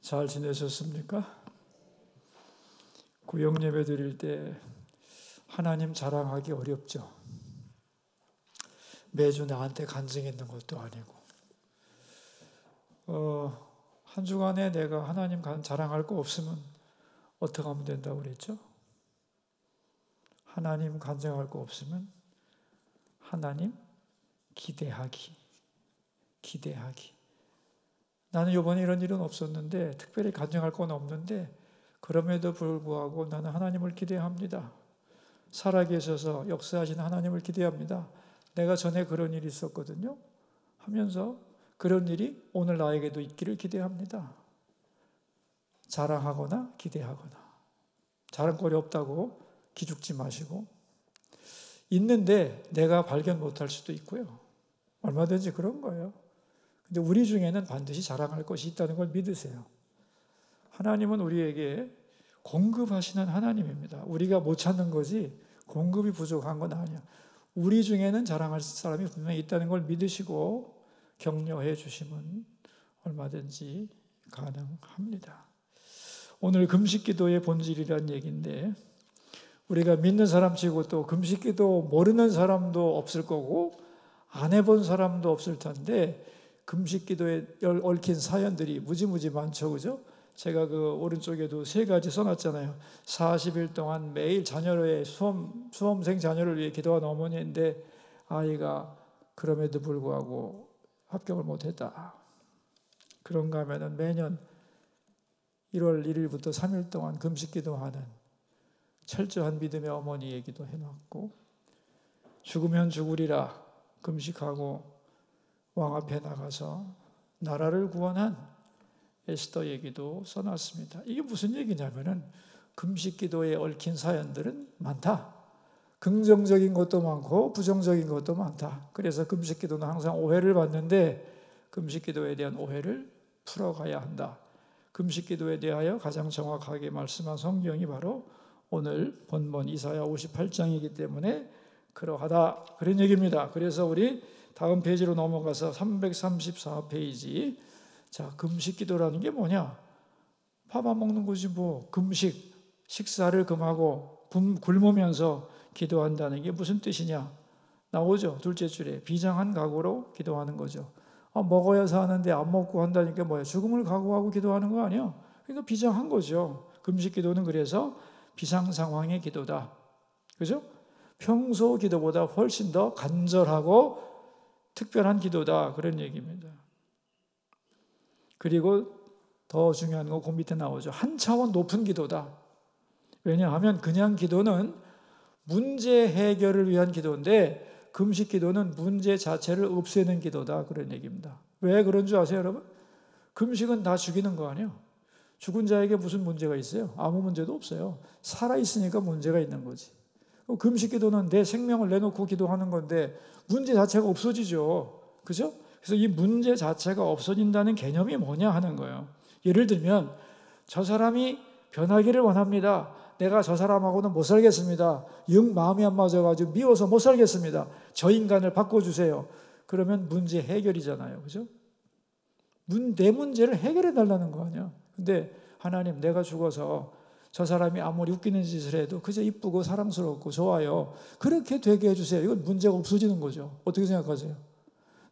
잘 지내셨습니까? 구역 예배 드릴 때 하나님 자랑하기 어렵죠. 매주 나한테 간증 있는 것도 아니고 한 주간에 내가 하나님 자랑할 거 없으면 어떻게 하면 된다고 그랬죠? 하나님 간증할 거 없으면 하나님 기대하기. 나는 이번에 이런 일은 없었는데 특별히 간증할 건 없는데 그럼에도 불구하고 나는 하나님을 기대합니다. 살아계셔서 역사하시는 하나님을 기대합니다. 내가 전에 그런 일이 있었거든요. 하면서 그런 일이 오늘 나에게도 있기를 기대합니다. 자랑하거나 기대하거나. 자랑거리 없다고 기죽지 마시고. 있는데 내가 발견 못할 수도 있고요. 얼마든지 그런 거예요. 근데 우리 중에는 반드시 자랑할 것이 있다는 걸 믿으세요. 하나님은 우리에게 공급하시는 하나님입니다. 우리가 못 찾는 거지 공급이 부족한 건 아니야. 우리 중에는 자랑할 사람이 분명히 있다는 걸 믿으시고 격려해 주시면 얼마든지 가능합니다. 오늘 금식기도의 본질이란 얘기인데 우리가 믿는 사람 치고 또 금식기도 모르는 사람도 없을 거고 안 해본 사람도 없을 텐데 금식기도에 얽힌 사연들이 무지무지 많죠, 그죠? 제가 그 오른쪽에도 3가지 써놨잖아요. 40일 동안 매일 자녀의 수험생 자녀를 위해 기도한 어머니인데 아이가 그럼에도 불구하고 합격을 못했다. 그런가 하면은 매년 1월 1일부터 3일 동안 금식기도하는 철저한 믿음의 어머니 얘기도 해놨고 죽으면 죽으리라 금식하고 왕 앞에 나가서 나라를 구원한 에스더 얘기도 써놨습니다. 이게 무슨 얘기냐면은 금식기도에 얽힌 사연들은 많다. 긍정적인 것도 많고 부정적인 것도 많다. 그래서 금식기도는 항상 오해를 받는데 금식기도에 대한 오해를 풀어가야 한다. 금식기도에 대하여 가장 정확하게 말씀한 성경이 바로 오늘 본문 이사야 58장이기 때문에 그러하다. 그런 얘기입니다. 그래서 우리 다음 페이지로 넘어가서 334페이지. 자, 금식기도라는 게 뭐냐? 밥 안 먹는 거지 뭐. 금식, 식사를 금하고 굶으면서 기도한다는 게 무슨 뜻이냐? 나오죠. 둘째 줄에 비장한 각오로 기도하는 거죠. 먹어야 사는데 안 먹고 한다니까 뭐야? 죽음을 각오하고 기도하는 거 아니야? 그러니까 비장한 거죠. 금식기도는 그래서 비상 상황의 기도다. 그죠? 평소 기도보다 훨씬 더 간절하고 특별한 기도다. 그런 얘기입니다. 그리고 더 중요한 거 그 밑에 나오죠. 한 차원 높은 기도다. 왜냐하면 그냥 기도는 문제 해결을 위한 기도인데 금식 기도는 문제 자체를 없애는 기도다. 그런 얘기입니다. 왜 그런 줄 아세요, 여러분? 금식은 다 죽이는 거 아니에요. 죽은 자에게 무슨 문제가 있어요? 아무 문제도 없어요. 살아있으니까 문제가 있는 거지. 금식 기도는 내 생명을 내놓고 기도하는 건데 문제 자체가 없어지죠. 그죠? 그래서 이 문제 자체가 없어진다는 개념이 뭐냐 하는 거예요. 예를 들면 저 사람이 변하기를 원합니다. 내가 저 사람하고는 못 살겠습니다. 영 마음이 안 맞아가지고 미워서 못 살겠습니다. 저 인간을 바꿔주세요. 그러면 문제 해결이잖아요. 그죠? 내 문제를 해결해 달라는 거 아니야. 근데 하나님 내가 죽어서 저 사람이 아무리 웃기는 짓을 해도 그저 이쁘고 사랑스럽고 좋아요. 그렇게 되게 해주세요. 이건 문제가 없어지는 거죠. 어떻게 생각하세요?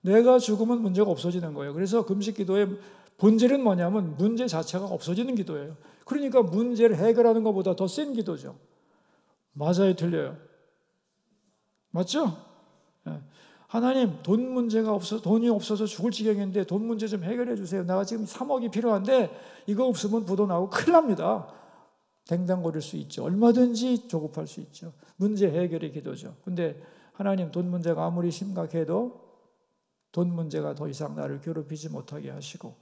내가 죽으면 문제가 없어지는 거예요. 그래서 금식기도의 본질은 뭐냐면 문제 자체가 없어지는 기도예요. 그러니까 문제를 해결하는 것보다 더 센 기도죠. 맞아요, 틀려요? 맞죠? 하나님 돈 문제가 없어 돈이 없어서 죽을 지경인데 돈 문제 좀 해결해 주세요. 내가 지금 3억이 필요한데 이거 없으면 부도 나고 큰일 납니다. 댕당거릴 수 있죠. 얼마든지 조급할 수 있죠. 문제 해결의 기도죠. 근데 하나님 돈 문제가 아무리 심각해도 돈 문제가 더 이상 나를 괴롭히지 못하게 하시고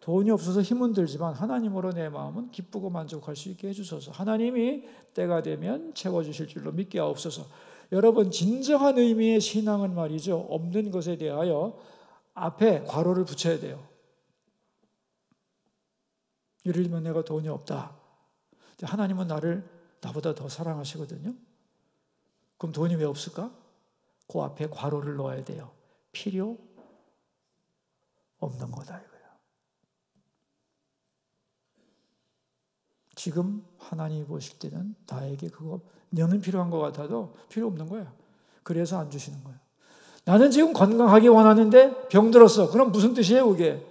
돈이 없어서 힘은 들지만 하나님으로 내 마음은 기쁘고 만족할 수 있게 해주소서. 하나님이 때가 되면 채워주실 줄로 믿게 하옵소서. 여러분 진정한 의미의 신앙은 말이죠. 없는 것에 대하여 앞에 괄호를 붙여야 돼요. 예를 들면 내가 돈이 없다. 하나님은 나보다 더 사랑하시거든요. 그럼 돈이 왜 없을까? 그 앞에 괄호를 넣어야 돼요. 필요 없는 거다 이거예요. 지금 하나님이 보실 때는 나에게 그거 너는 필요한 것 같아도 필요 없는 거야. 그래서 안 주시는 거야. 나는 지금 건강하게 원하는데 병들었어. 그럼 무슨 뜻이에요, 그게?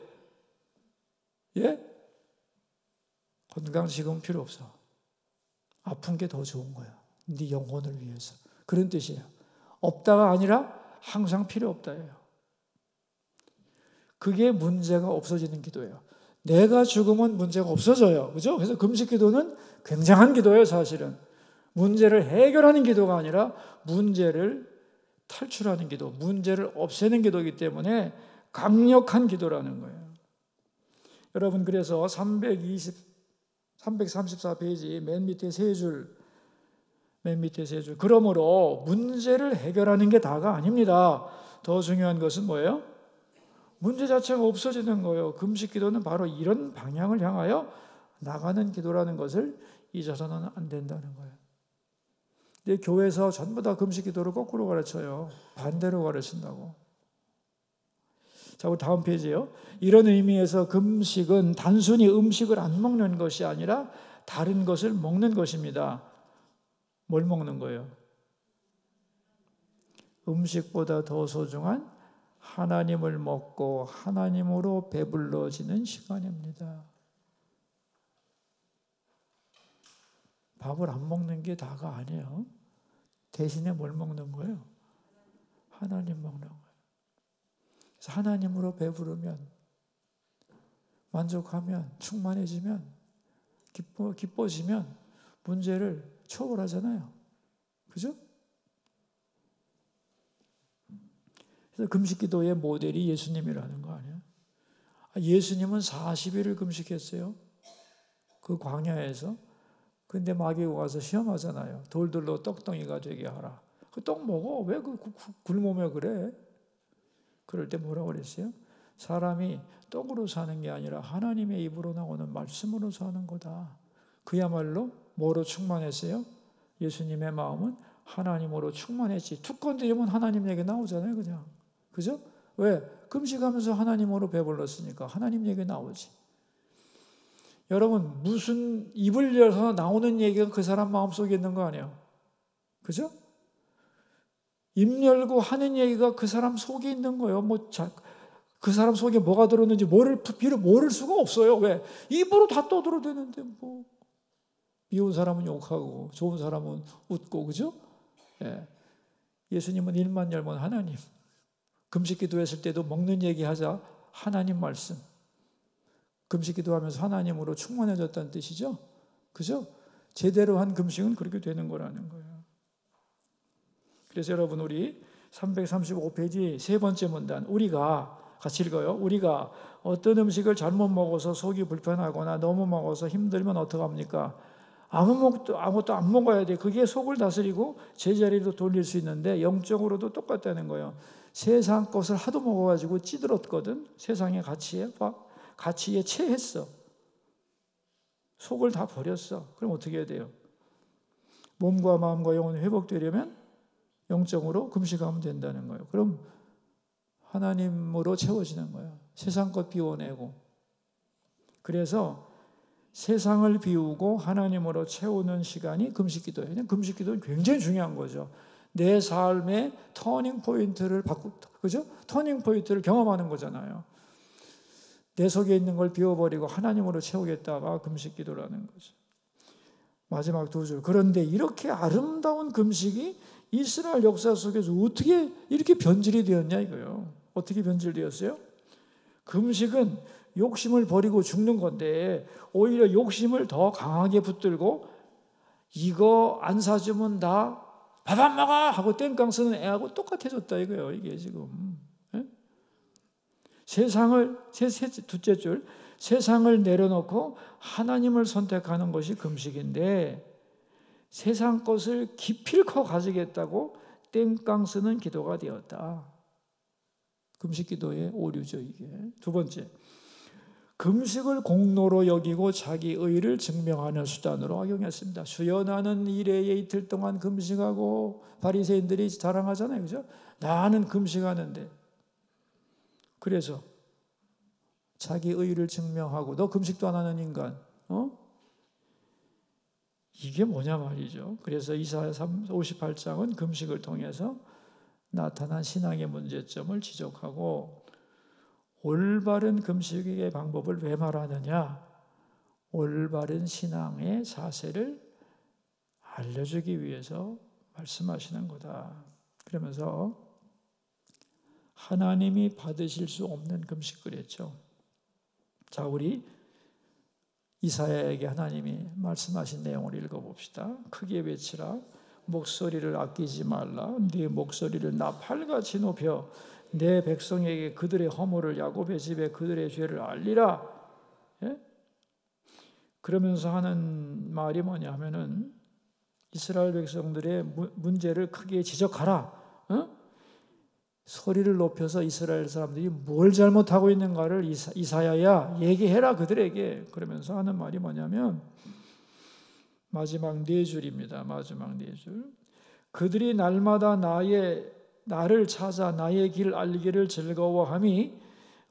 예? 건강 지금 필요 없어. 아픈 게 더 좋은 거야. 네 영혼을 위해서. 그런 뜻이에요. 없다가 아니라 항상 필요 없다예요. 그게 문제가 없어지는 기도예요. 내가 죽으면 문제가 없어져요. 그죠? 그래서 금식 기도는 굉장한 기도예요, 사실은. 문제를 해결하는 기도가 아니라 문제를 탈출하는 기도, 문제를 없애는 기도이기 때문에 강력한 기도라는 거예요. 여러분, 그래서 334페이지 맨 밑에 세 줄, 그러므로 문제를 해결하는 게 다가 아닙니다. 더 중요한 것은 뭐예요? 문제 자체가 없어지는 거예요. 금식 기도는 바로 이런 방향을 향하여 나가는 기도라는 것을 잊어서는 안 된다는 거예요. 근데 교회에서 전부 다 금식 기도를 거꾸로 가르쳐요. 반대로 가르친다고. 자, 우리 다음 페이지요. 이런 의미에서 금식은 단순히 음식을 안 먹는 것이 아니라 다른 것을 먹는 것입니다. 뭘 먹는 거예요? 음식보다 더 소중한 하나님을 먹고 하나님으로 배불러지는 시간입니다. 밥을 안 먹는 게 다가 아니에요. 대신에 뭘 먹는 거예요? 하나님 먹는 거예요. 그래서 하나님으로 배부르면, 만족하면, 충만해지면, 기뻐지면 문제를 초월하잖아요. 그죠? 그래서 금식기도의 모델이 예수님이라는 거 아니에요? 예수님은 40일을 금식했어요. 그 광야에서. 근데 마귀가 와서 시험하잖아요. 돌들로 떡덩이가 되게 하라. 그 떡 먹어. 왜 굶으며 그래? 그럴 때 뭐라고 그랬어요? 사람이 떡으로 사는 게 아니라 하나님의 입으로 나오는 말씀으로 사는 거다. 그야말로 뭐로 충만했어요? 예수님의 마음은 하나님으로 충만했지. 툭 건드리면 하나님 얘기 나오잖아요, 그냥. 그죠? 왜? 금식하면서 하나님으로 배불렀으니까 하나님 얘기 나오지. 여러분, 무슨 입을 열어서 나오는 얘기가 그 사람 마음속에 있는 거 아니에요? 그죠? 입 열고 하는 얘기가 그 사람 속에 있는 거예요. 그 사람 속에 뭐가 들었는지 모를 수가 없어요. 왜? 입으로 다 떠들어대는데 뭐. 미운 사람은 욕하고 좋은 사람은 웃고, 그죠? 예. 예수님은 입만 열면 하나님. 금식 기도했을 때도 먹는 얘기하자 하나님 말씀. 금식 기도하면서 하나님으로 충만해졌다는 뜻이죠. 그죠? 제대로 한 금식은 그렇게 되는 거라는 거예요. 그래서 여러분, 우리 335페이지 세 번째 문단, 우리가 같이 읽어요. 우리가 어떤 음식을 잘못 먹어서 속이 불편하거나 너무 먹어서 힘들면 어떡합니까? 아무것도 안 먹어야 돼. 그게 속을 다스리고 제자리로 돌릴 수 있는데 영적으로도 똑같다는 거예요. 세상 것을 하도 먹어가지고 찌들었거든. 세상의 가치에 체했어. 속을 다 버렸어. 그럼 어떻게 해야 돼요? 몸과 마음과 영혼이 회복되려면 영적으로 금식하면 된다는 거예요. 그럼 하나님으로 채워지는 거예요. 세상 것 비워내고. 그래서 세상을 비우고 하나님으로 채우는 시간이 금식기도예요. 금식기도는 굉장히 중요한 거죠. 내 삶의 터닝 포인트를 그죠? 터닝 포인트를 경험하는 거잖아요. 내 속에 있는 걸 비워버리고 하나님으로 채우겠다가 금식기도라는 거죠. 마지막 두 줄. 그런데 이렇게 아름다운 금식이 이스라엘 역사 속에서 어떻게 이렇게 변질이 되었냐 이거예요. 어떻게 변질되었어요? 금식은 욕심을 버리고 죽는 건데 오히려 욕심을 더 강하게 붙들고 이거 안 사주면 나 밥 안 먹어 하고 땡깡 쓰는 애하고 똑같아졌다 이거예요. 이게 지금. 둘째 줄, 세상을 내려놓고 하나님을 선택하는 것이 금식인데 세상 것을 기필코 가지겠다고 땡깡 쓰는 기도가 되었다. 금식 기도의 오류죠, 이게. 두 번째, 금식을 공로로 여기고 자기 의를 증명하는 수단으로 악용했습니다. 주여 나는 이래에 이틀 동안 금식하고 바리새인들이 자랑하잖아요. 그죠? 나는 금식하는데. 그래서 자기 의를 증명하고 너 금식도 안 하는 인간. 이게 뭐냐 말이죠. 그래서 이사야 58장은 금식을 통해서 나타난 신앙의 문제점을 지적하고 올바른 금식의 방법을 왜 말하느냐? 올바른 신앙의 자세를 알려주기 위해서 말씀하시는 거다. 그러면서 하나님이 받으실 수 없는 금식 그랬죠. 자, 우리 이사야에게 하나님이 말씀하신 내용을 읽어봅시다. 크게 외치라. 목소리를 아끼지 말라. 네 목소리를 나팔같이 높여 내 백성에게 그들의 허물을, 야곱의 집에 그들의 죄를 알리라. 예? 그러면서 하는 말이 뭐냐 하면은 이스라엘 백성들의 문제를 크게 지적하라. 소리를 높여서 이스라엘 사람들이 뭘 잘못하고 있는가를 이사야야 얘기해라 그들에게. 그러면서 하는 말이 뭐냐면 마지막 네 줄입니다. 마지막 네 줄. 그들이 날마다 나를 찾아 나의 길 알기를 즐거워함이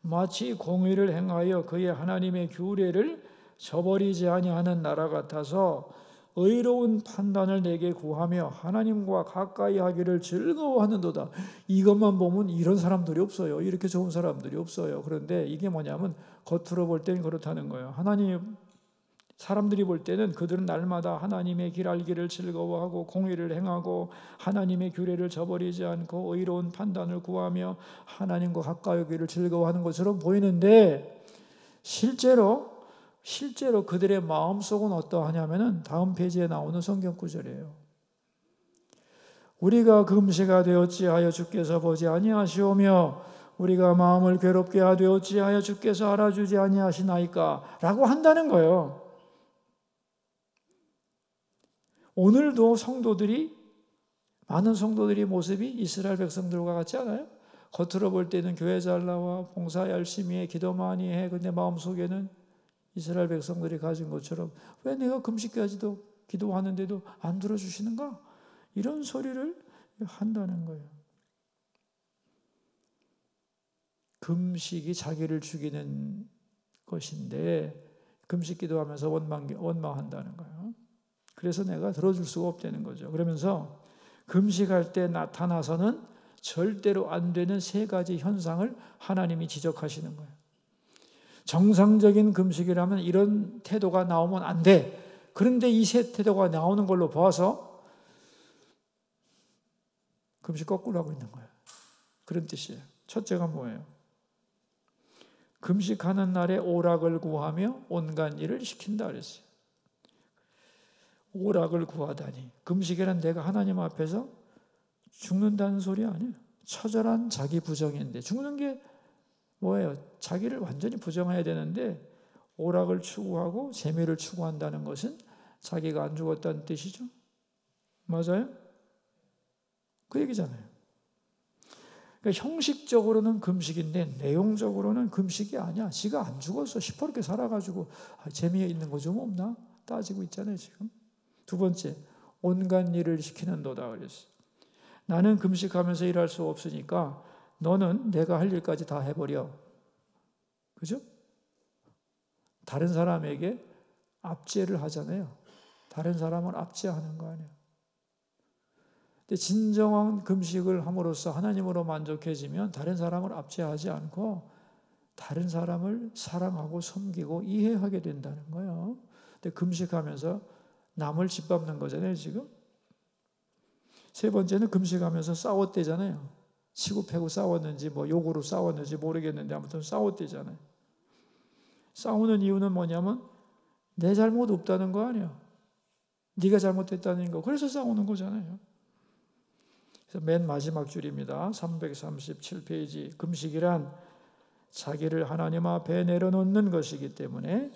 마치 공의를 행하여 그의 하나님의 규례를 저버리지 아니하는 나라 같아서 의로운 판단을 내게 구하며 하나님과 가까이 하기를 즐거워하는도다. 이것만 보면 이런 사람들이 없어요. 이렇게 좋은 사람들이 없어요. 그런데 이게 뭐냐면 겉으로 볼 때는 그렇다는 거예요. 사람들이 볼 때는 그들은 날마다 하나님의 길 알기를 즐거워하고 공의를 행하고 하나님의 규례를 저버리지 않고 의로운 판단을 구하며 하나님과 가까이 하기를 즐거워하는 것처럼 보이는데 실제로 그들의 마음속은 어떠하냐면은 다음 페이지에 나오는 성경 구절이에요. 우리가 금시가 되었지 하여 주께서 보지 아니하시오며 우리가 마음을 괴롭게 하되었지 하여 주께서 알아주지 아니하시나이까 라고 한다는 거예요. 오늘도 많은 성도들이 모습이 이스라엘 백성들과 같지 않아요? 겉으로 볼 때는 교회 잘 나와, 봉사 열심히 해, 기도 많이 해. 근데 마음속에는 이스라엘 백성들이 가진 것처럼 왜 내가 금식까지도 기도하는데도 안 들어주시는가? 이런 소리를 한다는 거예요. 금식이 자기를 죽이는 것인데 금식 기도하면서 원망한다는 거예요. 그래서 내가 들어줄 수가 없다는 거죠. 그러면서 금식할 때 나타나서는 절대로 안 되는 세 가지 현상을 하나님이 지적하시는 거예요. 정상적인 금식이라면 이런 태도가 나오면 안 돼. 그런데 이 세 태도가 나오는 걸로 봐서 금식 거꾸로 하고 있는 거예요. 그런 뜻이에요. 첫째가 뭐예요? 금식하는 날에 오락을 구하며 온갖 일을 시킨다 그랬어요. 오락을 구하다니. 금식이란 내가 하나님 앞에서 죽는다는 소리 아니에요. 처절한 자기 부정인데 죽는 게 뭐예요? 자기를 완전히 부정해야 되는데 오락을 추구하고 재미를 추구한다는 것은 자기가 안 죽었다는 뜻이죠. 맞아요? 그 얘기잖아요. 그러니까 형식적으로는 금식인데 내용적으로는 금식이 아니야. 지가 안 죽었어. 시퍼렇게 살아가지고 재미있는 거 좀 없나? 따지고 있잖아요 지금. 두 번째, 온갖 일을 시키는도다 그랬어요. 나는 금식하면서 일할 수 없으니까 너는 내가 할 일까지 다 해버려. 그죠? 다른 사람에게 압제를 하잖아요. 다른 사람을 압제하는 거 아니에요. 근데 진정한 금식을 함으로써 하나님으로 만족해지면 다른 사람을 압제하지 않고 다른 사람을 사랑하고 섬기고 이해하게 된다는 거예요. 근데 금식하면서 남을 짓밟는 거잖아요, 지금. 세 번째는 금식하면서 싸웠대잖아요. 치고 패고 싸웠는지 욕으로 싸웠는지 모르겠는데 아무튼 싸웠대잖아요. 싸우는 이유는 뭐냐면 내 잘못 없다는 거 아니야. 네가 잘못했다는 거. 그래서 싸우는 거잖아요. 그래서 맨 마지막 줄입니다. 337페이지. 금식이란 자기를 하나님 앞에 내려놓는 것이기 때문에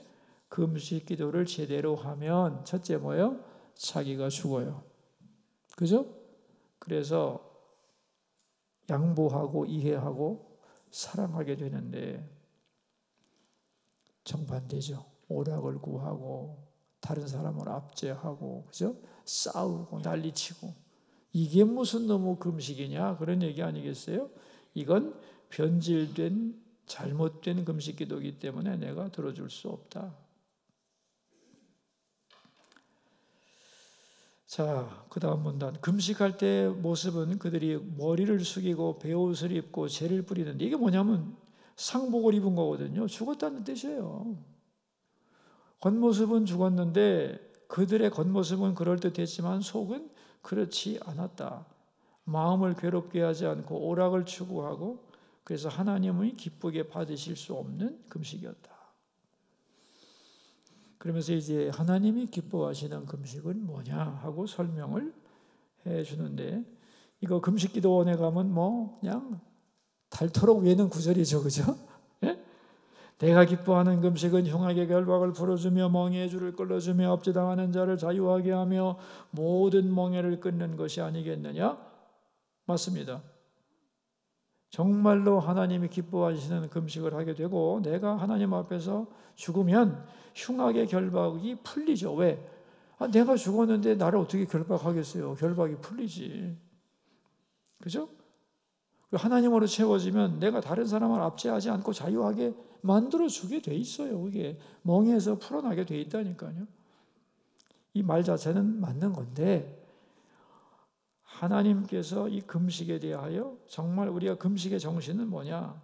금식 기도를 제대로 하면 첫째 뭐예요? 자기가 죽어요. 그죠? 그래서 양보하고 이해하고 사랑하게 되는데 정반대죠. 오락을 구하고 다른 사람을 압제하고 그죠? 싸우고 난리치고 이게 무슨 너무 금식이냐 그런 얘기 아니겠어요? 이건 변질된 잘못된 금식 기도이기 때문에 내가 들어줄 수 없다. 자, 그 다음 문단. 금식할 때 모습은 그들이 머리를 숙이고 베옷을 입고 재를 뿌리는데, 이게 뭐냐면 상복을 입은 거거든요. 죽었다는 뜻이에요. 겉모습은 죽었는데 그들의 겉모습은 그럴듯했지만 속은 그렇지 않았다. 마음을 괴롭게 하지 않고 오락을 추구하고, 그래서 하나님의 기쁘게 받으실 수 없는 금식이었다. 그러면서 이제 하나님이 기뻐하시는 금식은 뭐냐 하고 설명을 해 주는데, 이거 금식기도원에 가면 뭐 그냥 닳도록 외는 구절이죠, 그죠? 예? 내가 기뻐하는 금식은 흉악의 결박을 풀어주며 멍에의 줄을 끌어주며 압제당하는 자를 자유하게 하며 모든 멍에를 끊는 것이 아니겠느냐? 맞습니다. 정말로 하나님이 기뻐하시는 금식을 하게 되고, 내가 하나님 앞에서 죽으면 흉악의 결박이 풀리죠. 왜? 내가 죽었는데 나를 어떻게 결박하겠어요? 결박이 풀리지. 그죠? 하나님으로 채워지면 내가 다른 사람을 압제하지 않고 자유하게 만들어주게 돼 있어요. 그게 멍에서 풀어나게 돼 있다니까요. 이 말 자체는 맞는 건데, 하나님께서 이 금식에 대하여 정말 우리가 금식의 정신은 뭐냐?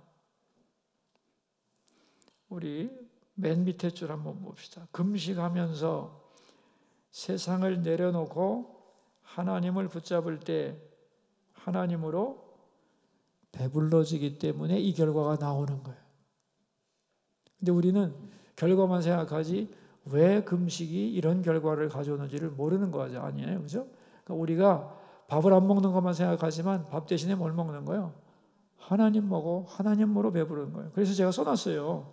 우리 맨 밑에 줄 한번 봅시다. 금식하면서 세상을 내려놓고 하나님을 붙잡을 때 하나님으로 배불러지기 때문에 이 결과가 나오는 거예요. 근데 우리는 결과만 생각하지 왜 금식이 이런 결과를 가져오는지를 모르는 거죠. 아니에요. 그죠? 그러니까 우리가 밥을 안 먹는 것만 생각하지만 밥 대신에 뭘 먹는 거예요? 하나님 먹어, 하나님으로 배부르는 거예요. 그래서 제가 써놨어요.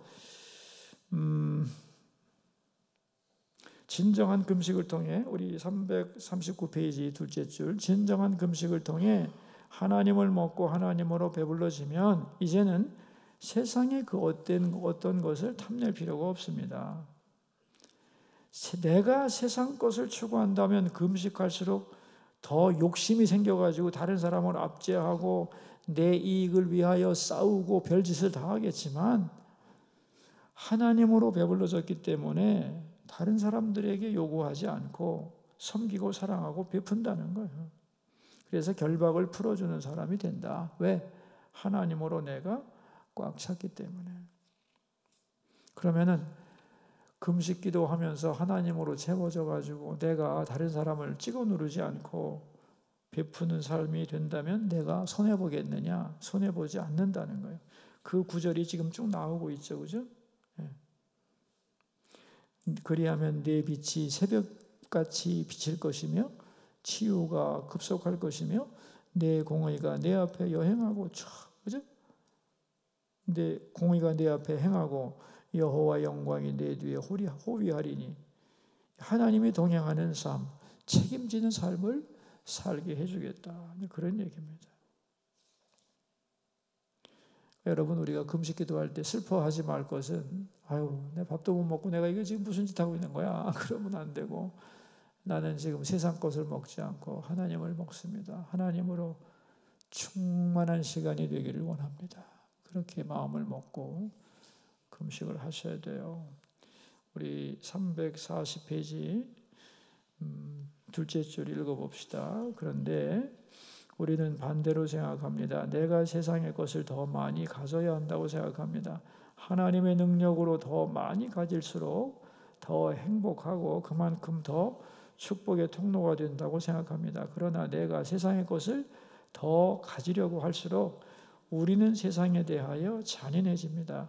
진정한 금식을 통해, 우리 339페이지 둘째 줄, 진정한 금식을 통해 하나님을 먹고 하나님으로 배불러지면 이제는 세상의 그 어떤 것을 탐낼 필요가 없습니다. 내가 세상 것을 추구한다면 금식할수록 더 욕심이 생겨가지고 다른 사람을 압제하고 내 이익을 위하여 싸우고 별짓을 다 하겠지만, 하나님으로 배불러졌기 때문에 다른 사람들에게 요구하지 않고 섬기고 사랑하고 베푼다는 거예요. 그래서 결박을 풀어주는 사람이 된다. 왜? 하나님으로 내가 꽉 찼기 때문에. 그러면은 금식 기도하면서 하나님으로 채워져 가지고 내가 다른 사람을 찍어 누르지 않고 베푸는 삶이 된다면 내가 손해 보겠느냐? 손해 보지 않는다는 거예요. 그 구절이 지금 쭉 나오고 있죠, 그죠? 예. 그리하면 내 빛이 새벽같이 비칠 것이며 치유가 급속할 것이며 내 공의가 내 앞에 여행하고 그죠? 내 공의가 내 앞에 행하고 여호와 영광이 내 뒤에 호위하리니, 하나님이 동행하는 삶, 책임지는 삶을 살게 해주겠다. 그런 얘기입니다. 여러분, 우리가 금식 기도할 때 슬퍼하지 말 것은, 내 밥도 못 먹고 내가 이거 지금 무슨 짓 하고 있는 거야? 그러면 안 되고, 나는 지금 세상 것을 먹지 않고 하나님을 먹습니다. 하나님으로 충만한 시간이 되기를 원합니다. 그렇게 마음을 먹고 금식을 하셔야 돼요. 우리 340페이지 둘째 줄 읽어봅시다. 그런데 우리는 반대로 생각합니다. 내가 세상의 것을 더 많이 가져야 한다고 생각합니다. 하나님의 능력으로 더 많이 가질수록 더 행복하고 그만큼 더 축복의 통로가 된다고 생각합니다. 그러나 내가 세상의 것을 더 가지려고 할수록 우리는 세상에 대하여 잔인해집니다.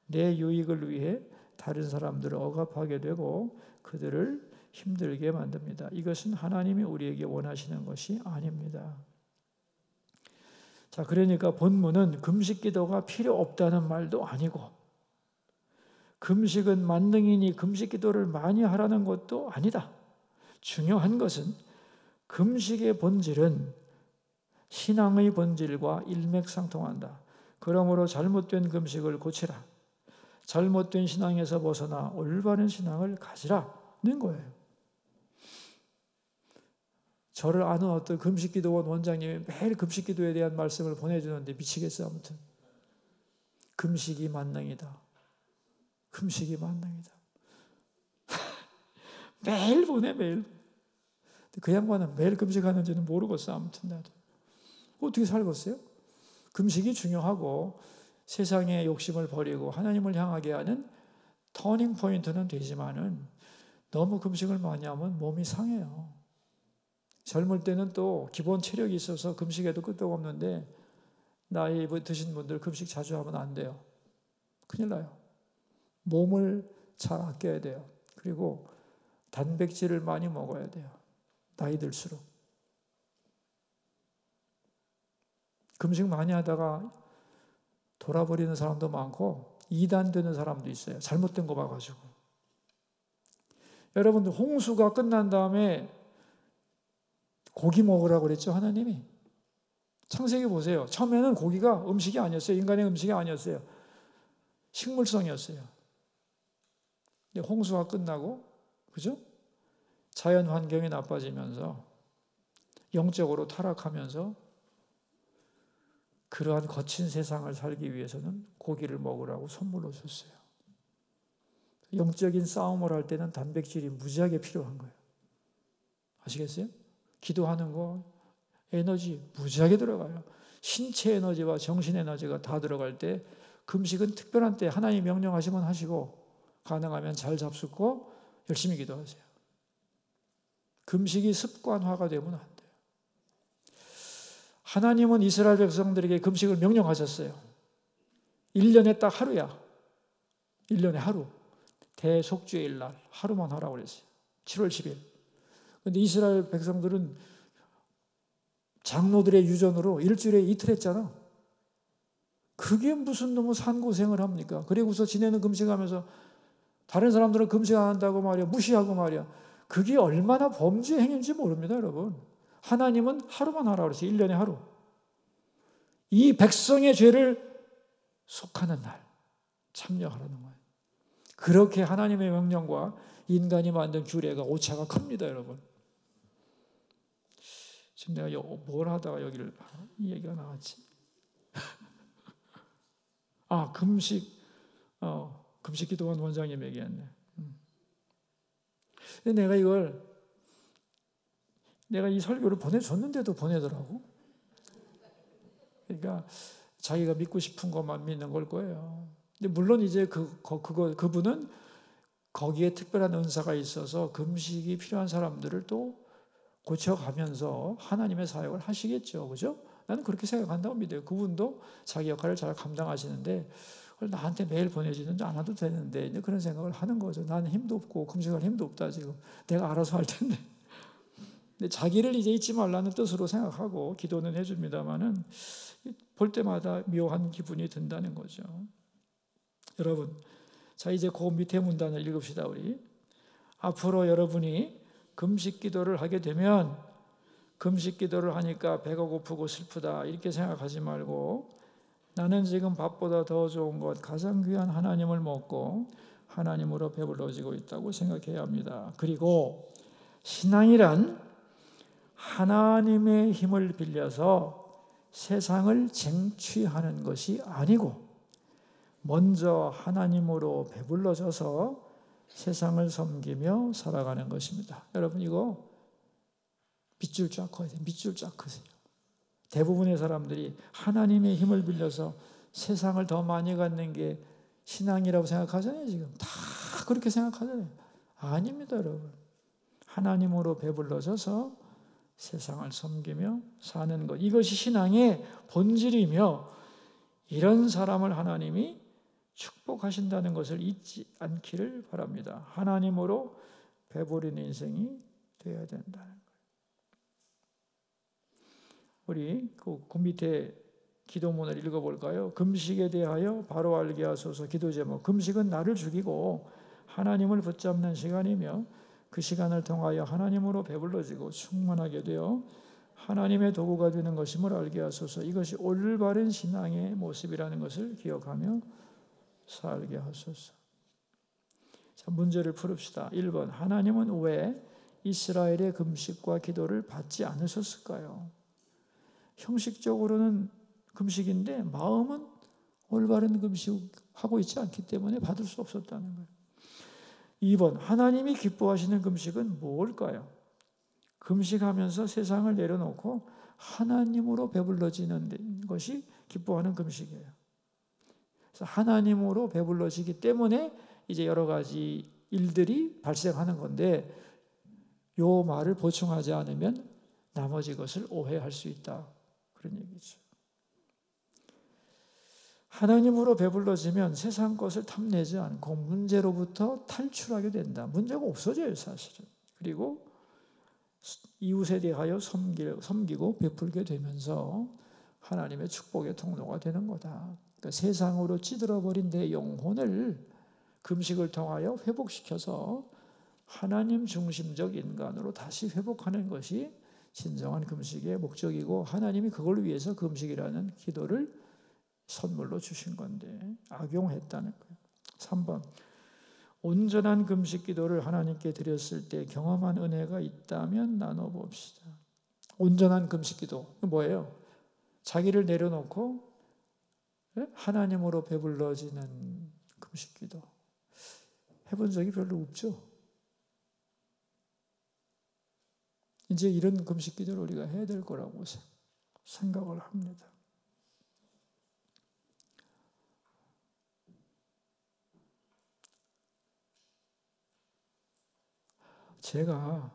내 유익을 위해 다른 사람들을 억압하게 되고 그들을 힘들게 만듭니다. 이것은 하나님이 우리에게 원하시는 것이 아닙니다. 자, 그러니까 본문은 금식 기도가 필요 없다는 말도 아니고, 금식은 만능이니 금식 기도를 많이 하라는 것도 아니다. 중요한 것은 금식의 본질은 신앙의 본질과 일맥상통한다. 그러므로 잘못된 금식을 고치라. 잘못된 신앙에서 벗어나 올바른 신앙을 가지라는 거예요. 저를 아는 어떤 금식기도원 원장님이 매일 금식기도에 대한 말씀을 보내주는데 미치겠어요. 아무튼 금식이 만능이다. 금식이 만능이다. 매일 보내, 매일. 그 양반은 매일 금식하는지는 모르겠어. 아무튼 나도. 어떻게 살겠어요? 금식이 중요하고 세상의 욕심을 버리고 하나님을 향하게 하는 터닝 포인트는 되지만은 너무 금식을 많이 하면 몸이 상해요. 젊을 때는 또 기본 체력이 있어서 금식에도 끄떡 없는데 나이 드신 분들 금식 자주 하면 안 돼요. 큰일 나요. 몸을 잘 아껴야 돼요. 그리고 단백질을 많이 먹어야 돼요. 나이 들수록. 금식 많이 하다가 돌아버리는 사람도 많고 이단되는 사람도 있어요. 잘못된 거 봐가지고. 여러분들 홍수가 끝난 다음에 고기 먹으라고 그랬죠, 하나님이. 창세기 보세요. 처음에는 고기가 음식이 아니었어요. 인간의 음식이 아니었어요. 식물성이었어요. 근데 홍수가 끝나고, 그죠? 자연 환경이 나빠지면서 영적으로 타락하면서 그러한 거친 세상을 살기 위해서는 고기를 먹으라고 선물로 줬어요. 영적인 싸움을 할 때는 단백질이 무지하게 필요한 거예요. 아시겠어요? 기도하는 거 에너지 무지하게 들어가요. 신체 에너지와 정신 에너지가 다 들어갈 때 금식은 특별한 때 하나님 명령하시면 하시고 가능하면 잘 잡수고 열심히 기도하세요. 금식이 습관화가 되면 안 돼요. 하나님은 이스라엘 백성들에게 금식을 명령하셨어요. 1년에 딱 하루야. 1년에 하루. 대속죄일 날 하루만 하라고 그랬어요. 7월 10일. 그런데 이스라엘 백성들은 장로들의 유전으로 일주일에 이틀 했잖아. 그게 무슨 너무 산고생을 합니까? 그리고서 지내는 금식하면서 다른 사람들은 금식 안 한다고 말이야. 무시하고 말이야. 그게 얼마나 범죄 행위인지 모릅니다, 여러분. 하나님은 하루만 하라고 그랬어요. 1년에 하루. 이 백성의 죄를 속하는 날 참여하라는 거예요. 그렇게 하나님의 명령과 인간이 만든 규례가 오차가 큽니다, 여러분. 지금 내가 뭘 하다가 여기를 이 얘기가 나왔지? 금식 기도원 원장님 얘기했네. 근데 내가 이 설교를 보내줬는데도 보내더라고. 그러니까 자기가 믿고 싶은 것만 믿는 걸 거예요. 근데 물론 이제 그분은 거기에 특별한 은사가 있어서 금식이 필요한 사람들을 또 고쳐가면서 하나님의 사역을 하시겠죠. 그죠? 나는 그렇게 생각한다고 믿어요. 그분도 자기 역할을 잘 감당하시는데 그걸 나한테 매일 보내지는 않아도 되는데 이제 그런 생각을 하는 거죠. 나는 힘도 없고 금식할 힘도 없다 지금. 내가 알아서 할 텐데. 근데 자기를 이제 잊지 말라는 뜻으로 생각하고 기도는 해줍니다만은 볼 때마다 묘한 기분이 든다는 거죠. 여러분, 자 이제 그 밑에 문단을 읽읍시다 우리. 앞으로 여러분이 금식 기도를 하게 되면 금식 기도를 하니까 배가 고프고 슬프다 이렇게 생각하지 말고 나는 지금 밥보다 더 좋은 것 가장 귀한 하나님을 먹고 하나님으로 배불러지고 있다고 생각해야 합니다. 그리고 신앙이란 하나님의 힘을 빌려서 세상을 쟁취하는 것이 아니고 먼저 하나님으로 배불러져서 세상을 섬기며 살아가는 것입니다. 여러분 이거 밑줄 쫙 그어야 돼요. 밑줄 쫙 그으세요. 대부분의 사람들이 하나님의 힘을 빌려서 세상을 더 많이 갖는 게 신앙이라고 생각하잖아요. 지금 다 그렇게 생각하잖아요. 아닙니다, 여러분. 하나님으로 배불러져서 세상을 섬기며 사는 것. 이것이 신앙의 본질이며 이런 사람을 하나님이 축복하신다는 것을 잊지 않기를 바랍니다. 하나님으로 배부른 인생이 되어야 된다는 거예요. 우리 그 밑에 기도문을 읽어볼까요? 금식에 대하여 바로 알게 하소서. 기도 제목. 금식은 나를 죽이고 하나님을 붙잡는 시간이며 그 시간을 통하여 하나님으로 배불러지고 충만하게 되어 하나님의 도구가 되는 것임을 알게 하소서. 이것이 올바른 신앙의 모습이라는 것을 기억하며 살게 하소서. 자, 문제를 풀읍시다. 1번. 하나님은 왜 이스라엘의 금식과 기도를 받지 않으셨을까요? 형식적으로는 금식인데 마음은 올바른 금식하고 있지 않기 때문에 받을 수 없었다는 거예요. 2번. 하나님이 기뻐하시는 금식은 뭘까요? 금식하면서 세상을 내려놓고 하나님으로 배불러지는 것이 기뻐하는 금식이에요. 그래서 하나님으로 배불러지기 때문에 이제 여러 가지 일들이 발생하는 건데, 요 말을 보충하지 않으면 나머지 것을 오해할 수 있다, 그런 얘기죠. 하나님으로 배불러지면 세상 것을 탐내지 않고 문제로부터 탈출하게 된다. 문제가 없어져요, 사실은. 그리고 이웃에 대하여 섬기고 베풀게 되면서 하나님의 축복의 통로가 되는 거다. 그러니까 세상으로 찌들어버린 내 영혼을 금식을 통하여 회복시켜서 하나님 중심적 인간으로 다시 회복하는 것이 진정한 금식의 목적이고, 하나님이 그걸 위해서 금식이라는 기도를 선물로 주신 건데 악용했다는 거예요. 3번, 온전한 금식 기도를 하나님께 드렸을 때 경험한 은혜가 있다면 나눠봅시다. 온전한 금식 기도 뭐예요? 자기를 내려놓고 하나님으로 배불러지는 금식 기도 해본 적이 별로 없죠. 이제 이런 금식 기도를 우리가 해야 될 거라고 생각을 합니다. 제가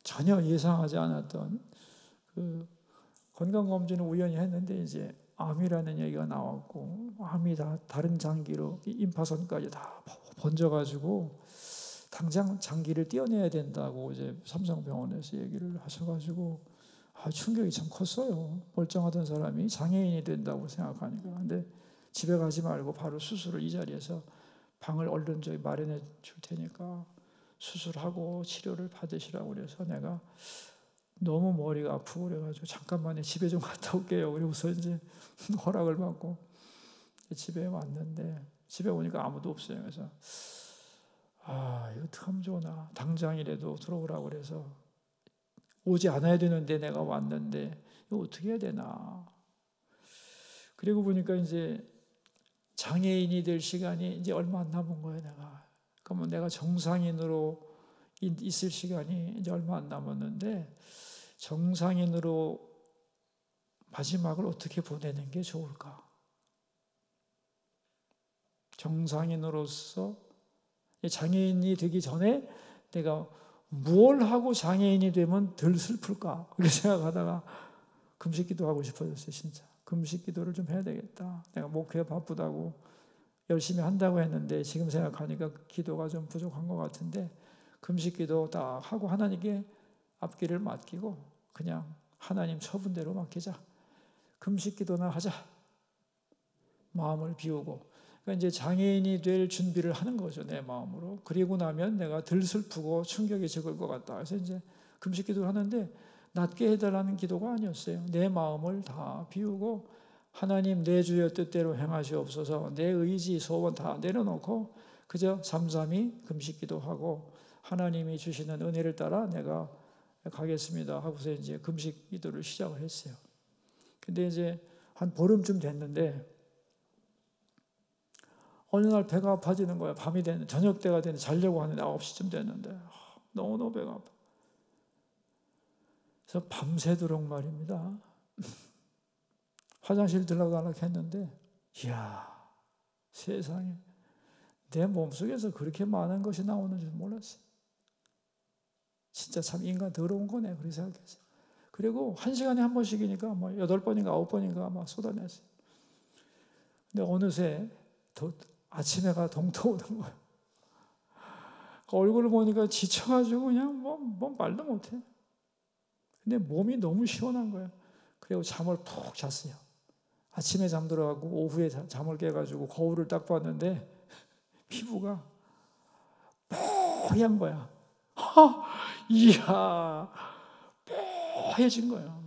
전혀 예상하지 않았던 그 건강검진을 우연히 했는데 이제 암이라는 얘기가 나왔고, 암이 다 다른 장기로 임파선까지 다 번져가지고 당장 장기를 떼어내야 된다고 이제 삼성병원에서 얘기를 하셔가지고 충격이 참 컸어요. 멀쩡하던 사람이 장애인이 된다고 생각하니까. 근데 집에 가지 말고 바로 수술을 이 자리에서 방을 얼른 저희 마련해 줄 테니까 수술하고 치료를 받으시라고 그래서 내가 너무 머리가 아프고 그래가지고 잠깐만에 집에 좀 갔다 올게요. 그리고서 이제 허락을 받고 집에 왔는데, 집에 오니까 아무도 없어요. 그래서 이거 어떡하면 좋나. 당장이라도 들어오라고 그래서 오지 않아야 되는데 내가 왔는데 이거 어떻게 해야 되나. 그리고 보니까 이제 장애인이 될 시간이 이제 얼마 안 남은 거예요, 내가. 그러면 내가 정상인으로 있을 시간이 이제 얼마 안 남았는데, 정상인으로 마지막을 어떻게 보내는 게 좋을까? 정상인으로서 장애인이 되기 전에 내가 뭘 하고 장애인이 되면 덜 슬플까? 그렇게 생각하다가 금식 기도하고 싶어졌어요, 진짜. 금식 기도를 좀 해야 되겠다. 내가 목회에 바쁘다고 열심히 한다고 했는데 지금 생각하니까 기도가 좀 부족한 것 같은데, 금식 기도 다 하고 하나님께 앞길을 맡기고 그냥 하나님 처분대로 맡기자. 금식 기도나 하자. 마음을 비우고. 그러니까 이제 장애인이 될 준비를 하는 거죠, 내 마음으로. 그리고 나면 내가 덜 슬프고 충격이 적을 것 같다. 그래서 이제 금식 기도를 하는데 낫게 해달라는 기도가 아니었어요. 내 마음을 다 비우고 하나님 내 주의 뜻대로 행하시옵소서, 내 의지 소원 다 내려놓고 그저 잠잠히 금식 기도하고 하나님이 주시는 은혜를 따라 내가 가겠습니다 하고서 이제 금식 기도를 시작을 했어요. 근데 이제 한 보름쯤 됐는데 어느 날 배가 아파지는 거야. 밤이 됐는데, 저녁 때가 됐는데 자려고 하는데 9시쯤 됐는데 너무 배가 아파. 그래서 밤새도록 말입니다. 화장실 들어가려고 했는데, 이야, 세상에 내 몸속에서 그렇게 많은 것이 나오는 줄 몰랐어요. 진짜 참 인간 더러운 거네, 그렇게 생각했어요. 그리고 1시간에 한 번씩이니까 8번인가 9번인가 막 쏟아냈어요. 근데 어느새 아침에가 동터오는 거예요. 얼굴을 보니까 지쳐가지고 그냥 뭐 말도 못해. 근데 몸이 너무 시원한 거예요. 그리고 잠을 푹 잤어요. 아침에 잠들어가고 오후에 잠을 깨가지고 거울을 딱 봤는데 피부가 뽀얀 거야. 이야, 뽀해진 거야.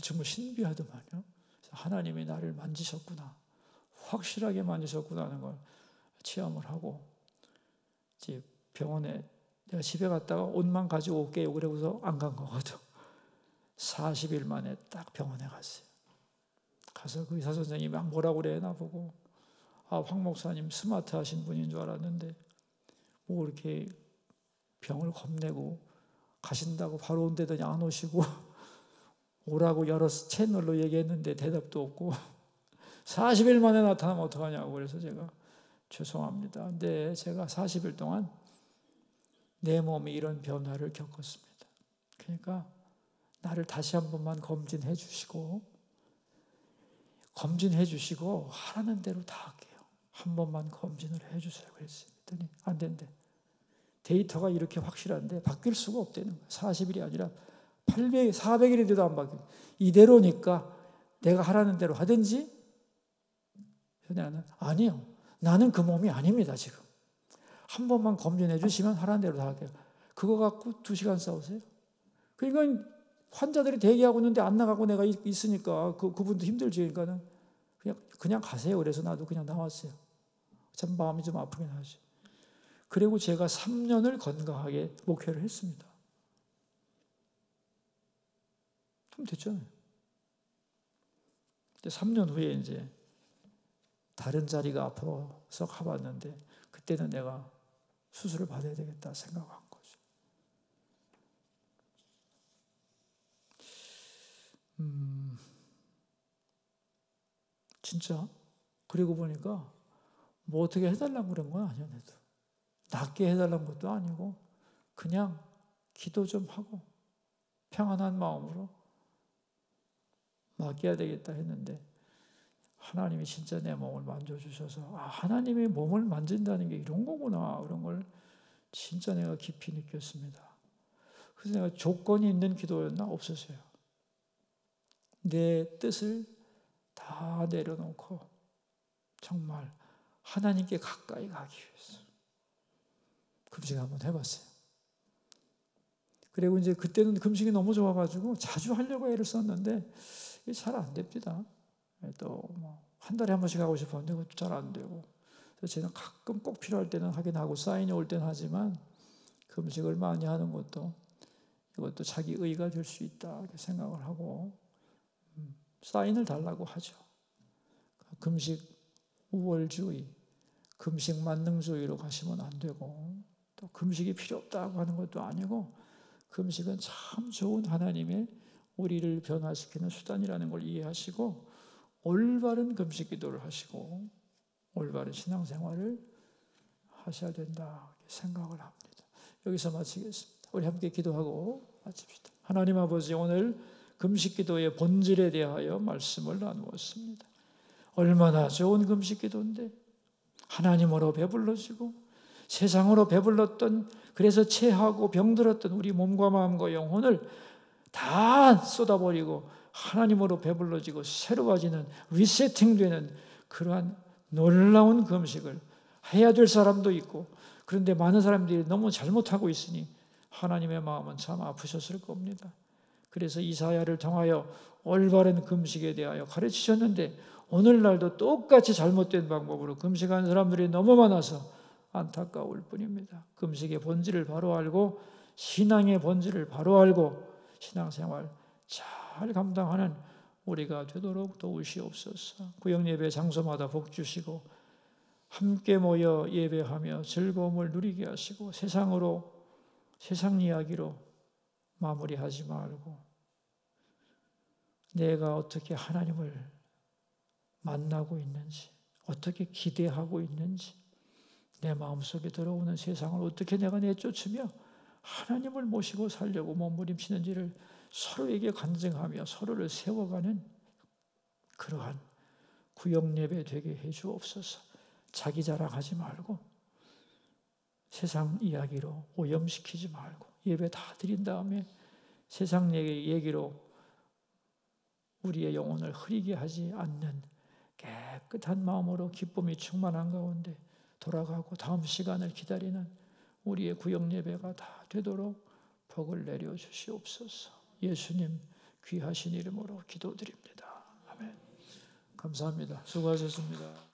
정말 신비하더만요. 하나님이 나를 만지셨구나, 확실하게 만지셨구나 하는 걸 체험을 하고, 이제 병원에 내가 집에 갔다가 옷만 가지고 올게요 그러고서 안 간 거거든. 40일 만에 딱 병원에 갔어요. 가서 그 의사 선생님이 뭐라고 그래 나보고, 황 목사님 스마트하신 분인 줄 알았는데 뭐 이렇게 병을 겁내고 가신다고 바로 온다더니 안 오시고 오라고 여러 채널로 얘기했는데 대답도 없고 40일 만에 나타나면 어떡하냐고. 그래서 제가 죄송합니다. 근데 제가 40일 동안 내 몸이 이런 변화를 겪었습니다. 그러니까 나를 다시 한 번만 검진해 주시고 하라는 대로 다 할게요. 한 번만 검진을 해 주세요. 그랬어요. 그랬더니 안 된대. 데이터가 이렇게 확실한데 바뀔 수가 없다는 거예요. 40일이 아니라 400일이 돼도 안 바뀌고 이대로니까 내가 하라는 대로 하든지. 나는 아니요. 나는 그 몸이 아닙니다. 지금. 한 번만 검진해 주시면 하라는 대로 다 할게요. 그거 갖고 2시간 싸우세요. 그러니까 환자들이 대기하고 있는데 안 나가고 내가 있으니까 그분도 힘들지. 그러니까는 그냥 가세요. 그래서 나도 그냥 나왔어요. 참 마음이 좀 아프긴 하지. 그리고 제가 3년을 건강하게 목회를 했습니다. 좀 됐잖아요. 근데 3년 후에 이제 다른 자리가 아파서 가봤는데 그때는 내가 수술을 받아야 되겠다 생각한 거죠. 진짜 그리고 보니까 뭐 어떻게 해달라고 그런 건 아니야. 내도 낫게 해달라는 것도 아니고 그냥 기도 좀 하고 평안한 마음으로 맡겨야 되겠다 했는데 하나님이 진짜 내 몸을 만져주셔서 하나님의 몸을 만진다는 게 이런 거구나. 그런 걸 진짜 내가 깊이 느꼈습니다. 그래서 내가 조건이 있는 기도였나? 없었어요. 내 뜻을 다 내려놓고 정말 하나님께 가까이 가기 위해서 금식 한번 해봤어요. 그리고 이제 그때는 금식이 너무 좋아가지고 자주 하려고 애를 썼는데 이게 잘 안 됩니다. 또 뭐 한 달에 한 번씩 하고 싶었는데 그것도 잘 안 되고. 그래서 저는 가끔 꼭 필요할 때는 하긴 하고 사인이 올 때는 하지만 금식을 많이 하는 것도 이것도 자기 의가 될 수 있다 이렇게 생각을 하고 사인을 달라고 하죠. 금식 우월주의, 금식 만능주의로 가시면 안 되고 또 금식이 필요 없다고 하는 것도 아니고 금식은 참 좋은 하나님의 우리를 변화시키는 수단이라는 걸 이해하시고 올바른 금식 기도를 하시고 올바른 신앙생활을 하셔야 된다 생각을 합니다. 여기서 마치겠습니다. 우리 함께 기도하고 마칩시다. 하나님 아버지, 오늘 금식 기도의 본질에 대하여 말씀을 나누었습니다. 얼마나 좋은 금식 기도인데 하나님으로 배불러지고 세상으로 배불렀던, 그래서 체하고 병들었던 우리 몸과 마음과 영혼을 다 쏟아버리고 하나님으로 배불러지고 새로워지는 리세팅되는 그러한 놀라운 금식을 해야 될 사람도 있고, 그런데 많은 사람들이 너무 잘못하고 있으니 하나님의 마음은 참 아프셨을 겁니다. 그래서 이사야를 통하여 올바른 금식에 대하여 가르치셨는데 오늘날도 똑같이 잘못된 방법으로 금식하는 사람들이 너무 많아서 안타까울 뿐입니다. 금식의 본질을 바로 알고 신앙의 본질을 바로 알고 신앙생활 잘 감당하는 우리가 되도록 도우시옵소서. 구역예배 장소마다 복 주시고 함께 모여 예배하며 즐거움을 누리게 하시고 세상 이야기로 마무리하지 말고 내가 어떻게 하나님을 만나고 있는지, 어떻게 기대하고 있는지, 내 마음속에 들어오는 세상을 어떻게 내가 내쫓으며 하나님을 모시고 살려고 몸부림치는지를 서로에게 간증하며 서로를 세워가는 그러한 구역예배 되게 해주옵소서. 자기 자랑하지 말고 세상 이야기로 오염시키지 말고 예배 다 드린 다음에 세상 얘기로 우리의 영혼을 흐리게 하지 않는 깨끗한 마음으로 기쁨이 충만한 가운데 돌아가고 다음 시간을 기다리는 우리의 구역예배가 다 되도록 복을 내려 주시옵소서. 예수님 귀하신 이름으로 기도드립니다. 아멘. 감사합니다. 수고하셨습니다.